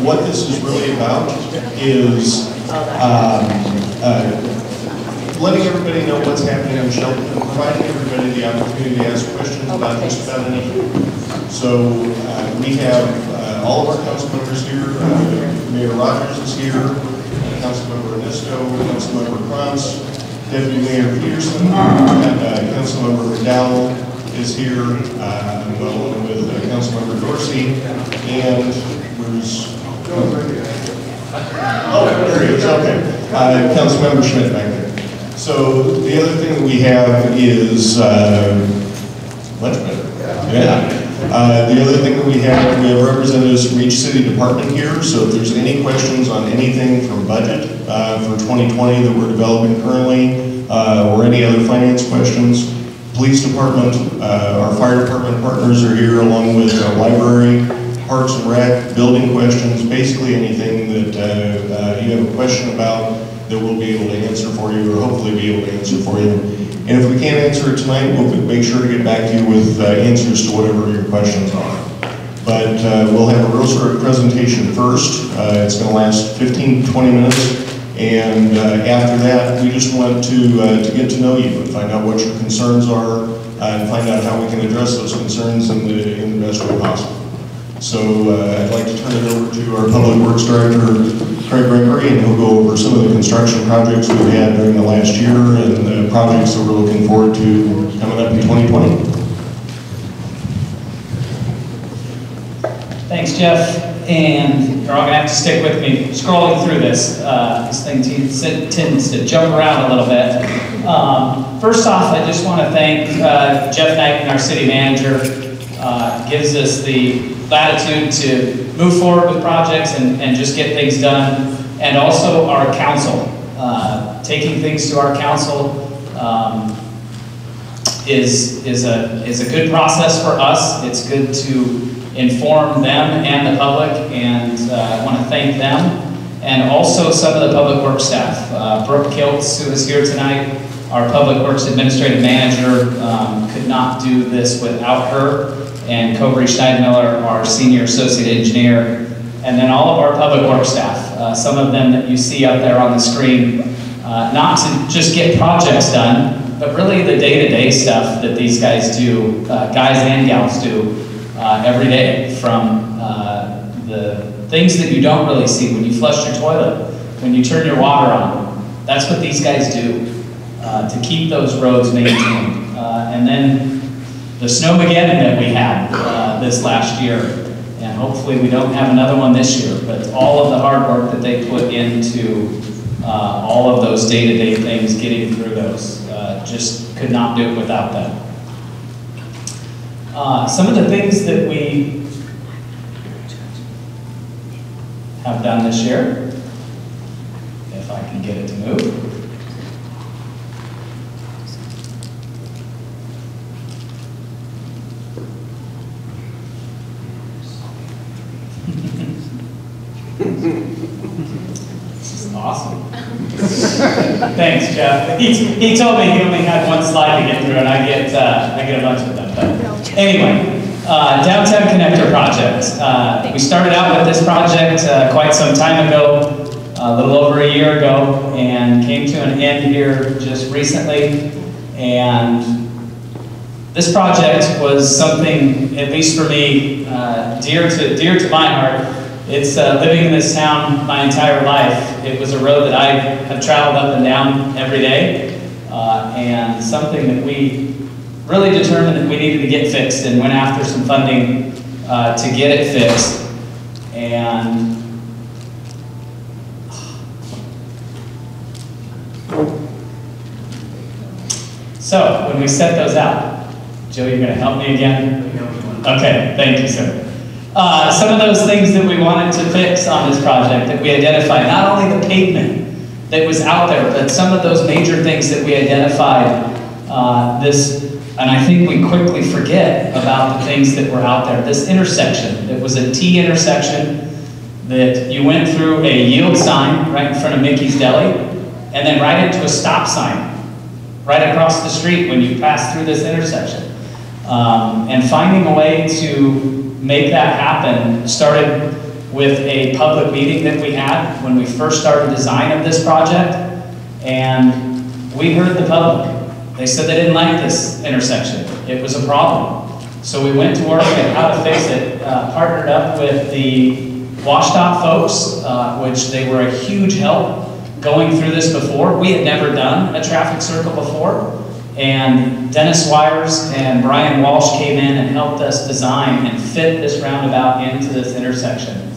what this is really about is letting everybody know what's happening in Shelton and providing everybody the opportunity to ask questions about just about anything. So we have all of our council members here. Mayor Rogers is here, Councilmember Ernesto, Councilmember Krantz, Deputy Mayor Peterson, Councilmember McDowell is here, along with Councilmember Dorsey, and where's there he is, okay. Councilmember Schmidt back there. So the other thing that we have is, much better, yeah. The other thing that we have representatives from each city department here, so if there's any questions on anything from budget for 2020 that we're developing currently, or any other finance questions, police department, our fire department partners are here, along with library, parks and rec, building questions, basically anything that you have a question about that we'll be able to answer for you, or hopefully be able to answer for you. And if we can't answer it tonight, we'll make sure to get back to you with answers to whatever your questions are. But we'll have a real sort of presentation first. It's going to last 15-20 minutes. And after that, we just want to get to know you and find out what your concerns are and find out how we can address those concerns in the best way possible. So I'd like to turn it over to our Public Works Director, Craig Gregory, and he'll go over some of the construction projects we've had during the last year and the projects that we're looking forward to coming up in 2020. Thanks, Jeff. And you're all going to have to stick with me scrolling through this. This thing tends to jump around a little bit. First off, I just want to thank Jeff Knight, our city manager. Gives us the latitude to move forward with projects and just get things done. And also our council. Taking things to our council is a good process for us. It's good to inform them and the public, and I want to thank them. And also some of the public works staff. Brooke Kiltz, who is here tonight, our public works administrative manager, could not do this without her. And Cobry Schneidmiller, our senior associate engineer. And then all of our public works staff, some of them that you see up there on the screen, not to just get projects done, but really the day-to-day stuff that these guys do, guys and gals do, every day, from the things that you don't really see when you flush your toilet, when you turn your water on. That's what these guys do to keep those roads maintained. And then the snowmageddon that we had this last year, and hopefully we don't have another one this year, but all of the hard work that they put into all of those day-to-day things, getting through those, just could not do it without them. Some of the things that we have done this year, if I can get it to move. This is awesome. Thanks, Jeff. He told me he only had one slide to get through, and I get a bunch of them. But anyway, Downtown Connector Project. We started out with this project quite some time ago, a little over a year ago, and came to an end here just recently. And this project was something, at least for me, dear to my heart. It's living in this town my entire life. It was a road that I have traveled up and down every day, and something that we really determined that we needed to get fixed, and went after some funding to get it fixed. And so when we set those out, Joe, you're going to help me again? Okay, thank you, sir. Some of those things that we wanted to fix on this project that we identified, not only the pavement that was out there, but some of those major things that we identified, and I think we quickly forget about the things that were out there. This intersection, it was a T intersection that you went through a yield sign right in front of Mickey's Deli, and then right into a stop sign right across the street when you pass through this intersection. And finding a way to make that happen started with a public meeting that we had when we first started design of this project, and we heard the public. They said they didn't like this intersection. It was a problem. So we went to work at how to fix it, partnered up with the WashDOT folks, which they were a huge help going through this before. We had never done a traffic circle before, and Dennis Wires and Brian Walsh came in and helped us design and fit this roundabout into this intersection,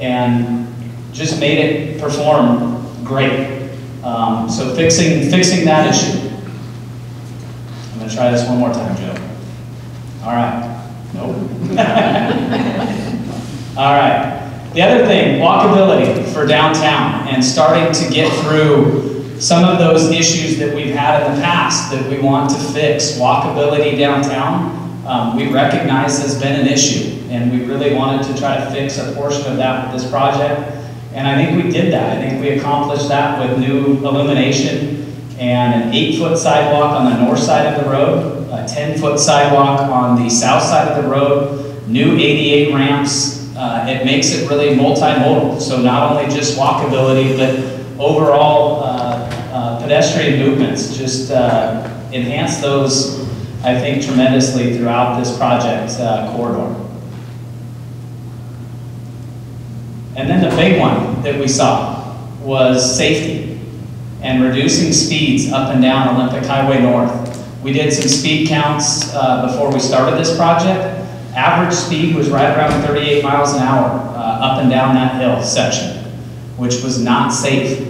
and just made it perform great. So fixing that issue. I'm going to try this one more time, Joe. All right. Nope. All right. The other thing, walkability for downtown, and starting to get through some of those issues that we've had in the past that we want to fix. Walkability downtown, we recognize has been an issue, and we really wanted to try to fix a portion of that with this project. And I think we did that. I think we accomplished that with new illumination and an 8-foot sidewalk on the north side of the road, a 10-foot sidewalk on the south side of the road, new ADA ramps. It makes it really multimodal. So not only just walkability, but overall pedestrian movements. Just enhance those, I think, tremendously throughout this project corridor. And then the big one that we saw was safety and reducing speeds up and down Olympic Highway North. We did some speed counts before we started this project. Average speed was right around 38 miles an hour up and down that hill section, which was not safe.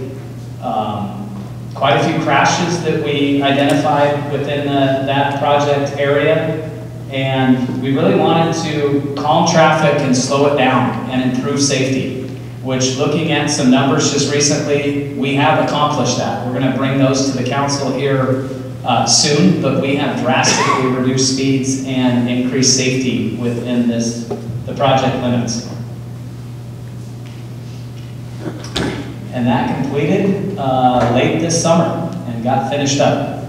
Quite a few crashes that we identified within that project area, and we really wanted to calm traffic and slow it down and improve safety, which, looking at some numbers just recently, we have accomplished that. We're going to bring those to the council here soon, but we have drastically reduced speeds and increased safety within the project limits. And that completed late this summer and got finished up.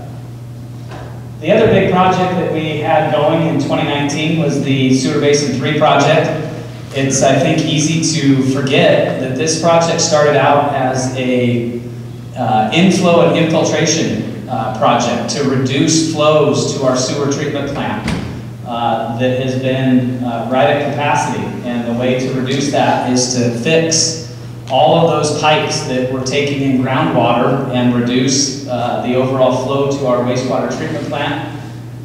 The other big project that we had going in 2019 was the Sewer Basin 3 project. It's, I think, easy to forget that this project started out as a inflow and infiltration project to reduce flows to our sewer treatment plant that has been right at capacity. And the way to reduce that is to fix all of those pipes that were taking in groundwater and reduce the overall flow to our wastewater treatment plant.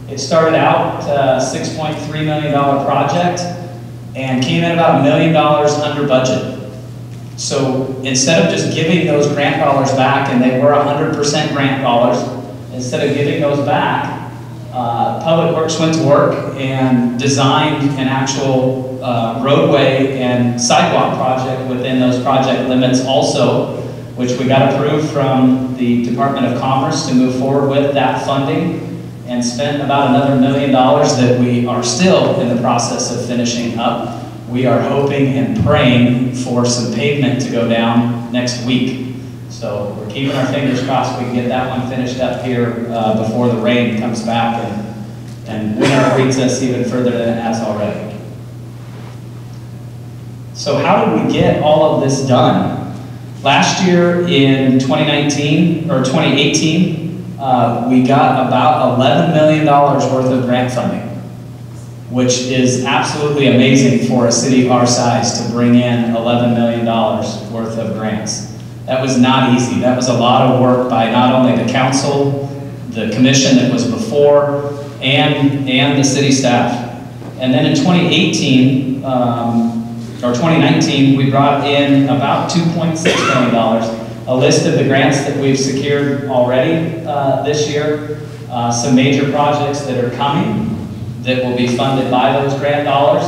It started out $6.3 million project and came in about $1 million under budget. So instead of just giving those grant dollars back, and they were 100% grant dollars, instead of giving those back, Public Works went to work and designed an actual roadway and sidewalk project within those project limits also, which we got approved from the Department of Commerce to move forward with that funding, and spent about another $1 million that we are still in the process of finishing up. We are hoping and praying for some pavement to go down next week. So we're keeping our fingers crossed we can get that one finished up here before the rain comes back and winter greets us even further than it has already. So how did we get all of this done? Last year in 2018, we got about $11 million worth of grant funding, which is absolutely amazing for a city our size to bring in $11 million worth of grants. That was not easy. That was a lot of work by not only the council, the commission that was before, and the city staff. And then in 2019, we brought in about $2.6 million, a list of the grants that we've secured already this year, some major projects that are coming that will be funded by those grant dollars.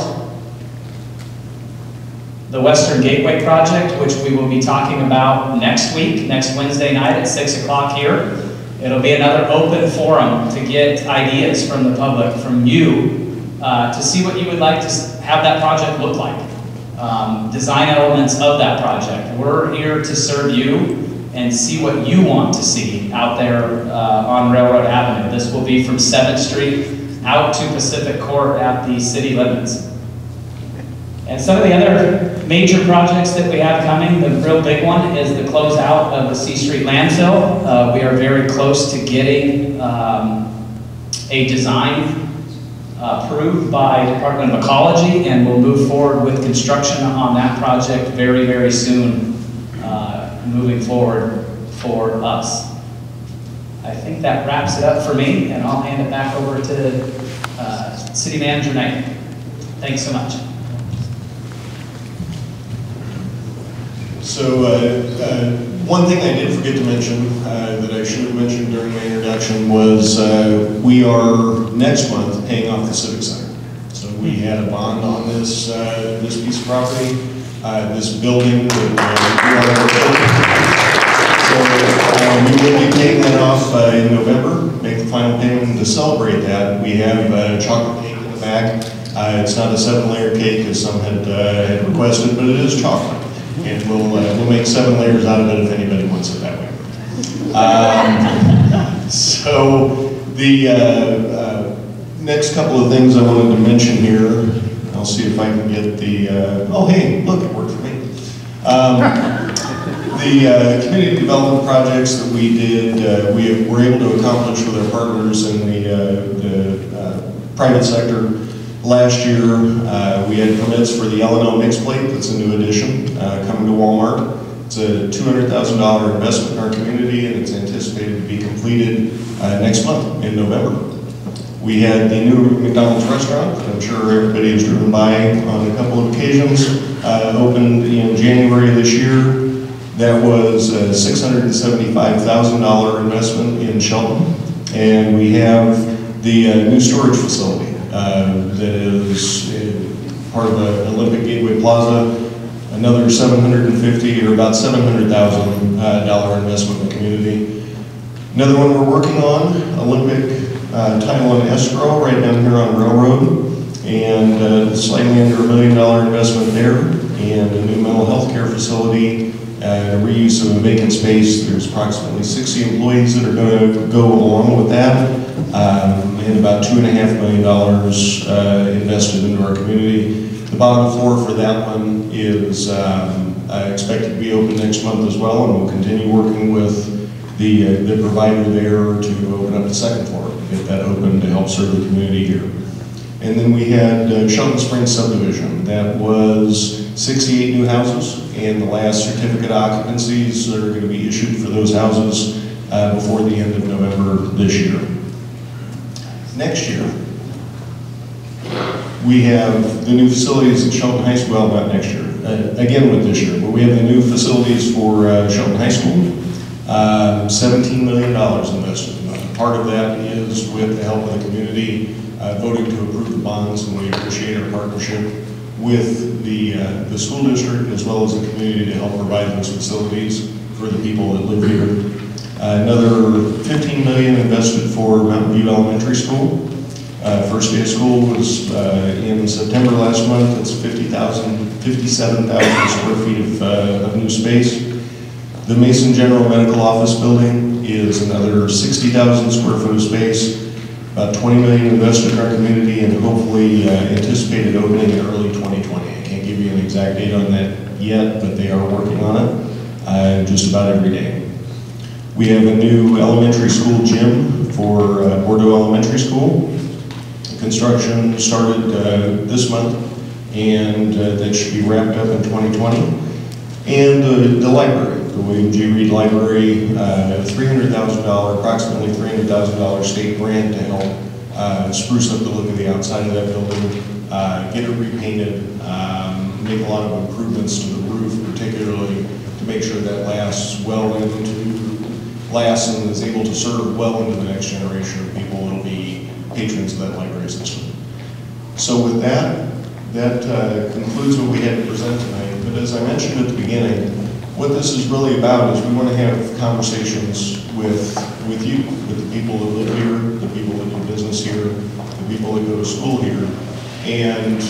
The Western Gateway project, which we will be talking about next week, next Wednesday night at 6 o'clock here. It'll be another open forum to get ideas from the public, from you, to see what you would like to have that project look like. Design elements of that project. We're here to serve you and see what you want to see out there on Railroad Avenue. This will be from 7th Street out to Pacific Court at the city limits. And some of the other major projects that we have coming, the real big one is the closeout of the C Street landfill. We are very close to getting a design approved by Department of Ecology, and we'll move forward with construction on that project very, very soon, moving forward for us. I think that wraps it up for me, and I'll hand it back over to City Manager Knight. Thanks so much. So one thing I did forget to mention that I should have mentioned during my introduction was we are next month paying off the Civic Center. So we had a bond on this this piece of property, this building that we will be paying that off in November, make the final payment to celebrate that. We have chocolate cake in the back. It's not a 7-layer cake as some had requested, but it is chocolate. And we'll make 7 layers out of it if anybody wants it that way. So the next couple of things I wanted to mention here, I'll see if I can get the, oh hey, look, it worked for me. The community development projects that we did, we were able to accomplish with our partners in the private sector. Last year, we had permits for the L&O mixed plate. That's a new addition coming to Walmart. It's a $200,000 investment in our community, and it's anticipated to be completed next month in November. We had the new McDonald's restaurant that I'm sure everybody has driven by on a couple of occasions, opened in January of this year. That was a $675,000 investment in Shelton. And we have the new storage facility that is part of the Olympic Gateway Plaza, another $750,000 or about $700,000 investment in the community. Another one we're working on, Olympic title and escrow right down here on Railroad, and slightly under $1 million investment there, and a new mental health care facility, a reuse of a vacant space. There's approximately 60 employees that are going to go along with that. And about $2.5 million invested into our community. The bottom floor for that one is expected to be open next month as well, and we'll continue working with the provider there to open up the second floor, to get that open to help serve the community here. And then we had Shelton Springs subdivision. That was 68 new houses, and the last certificate occupancies are going to be issued for those houses before the end of November this year. Next year, we have the new facilities at Shelton High School. Well, not next year, again with this year, but we have the new facilities for Shelton High School. $17 million invested in that. Part of that is with the help of the community voting to approve the bonds, and we appreciate our partnership with the school district as well as the community to help provide those facilities for the people that live here. Another $15 million invested for Mountain View Elementary School. First day of school was in September last month. It's 57,000 square feet of new space. The Mason General Medical Office building is another 60,000 square foot of space. About $20 million invested in our community, and hopefully anticipated opening in early 2020. I can't give you an exact date on that yet, but they are working on it just about every day. We have a new elementary school gym for Bordeaux Elementary School. Construction started this month, and that should be wrapped up in 2020. And the library, the William G. Reed Library, $300,000, approximately $300,000 state grant to help spruce up the look of the outside of that building, get it repainted, make a lot of improvements to the roof, particularly to make sure that lasts and is able to serve well into the next generation of people that will be patrons of that library system. So with that concludes what we had to present tonight. But as I mentioned at the beginning, what this is really about is we want to have conversations with you, with the people that live here, the people that do business here, the people that go to school here. And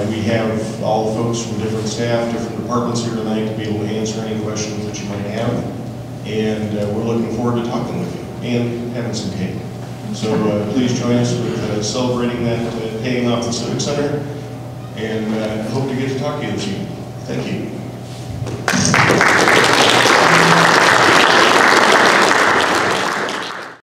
we have all the folks from different staff, different departments here tonight to be able to answer any questions that you might have. And we're looking forward to talking with you and having some cake. So please join us with celebrating that paying off the Civic Center. and hope to get to talk to you this evening. Thank you.